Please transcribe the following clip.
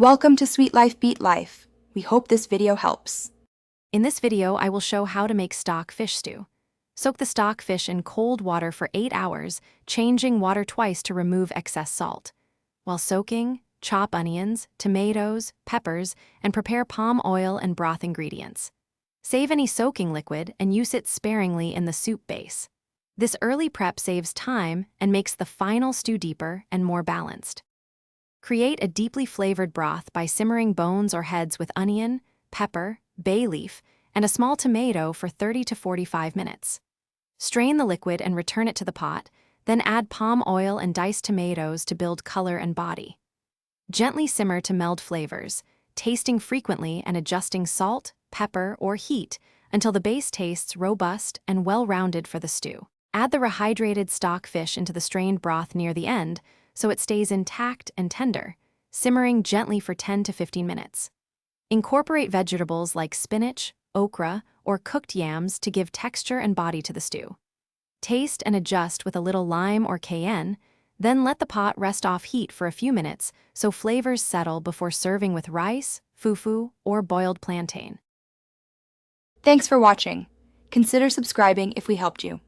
Welcome to Sweet Life Beat Life. We hope this video helps. In this video, I will show how to make stock fish stew. Soak the stock fish in cold water for 8 hours, changing water twice to remove excess salt. While soaking, chop onions, tomatoes, peppers, and prepare palm oil and broth ingredients. Save any soaking liquid and use it sparingly in the soup base. This early prep saves time and makes the final stew deeper and more balanced. Create a deeply flavored broth by simmering bones or heads with onion, pepper, bay leaf, and a small tomato for 30 to 45 minutes. Strain the liquid and return it to the pot, then add palm oil and diced tomatoes to build color and body. Gently simmer to meld flavors, tasting frequently and adjusting salt, pepper, or heat until the base tastes robust and well-rounded for the stew. Add the rehydrated stock fish into the strained broth near the end so it stays intact and tender, simmering gently for 10 to 15 minutes. Incorporate vegetables like spinach, okra, or cooked yams to give texture and body to the stew. Taste and adjust with a little lime or cayenne, then let the pot rest off heat for a few minutes so flavors settle before serving with rice, fufu, or boiled plantain. Thanks for watching. Consider subscribing if we helped you.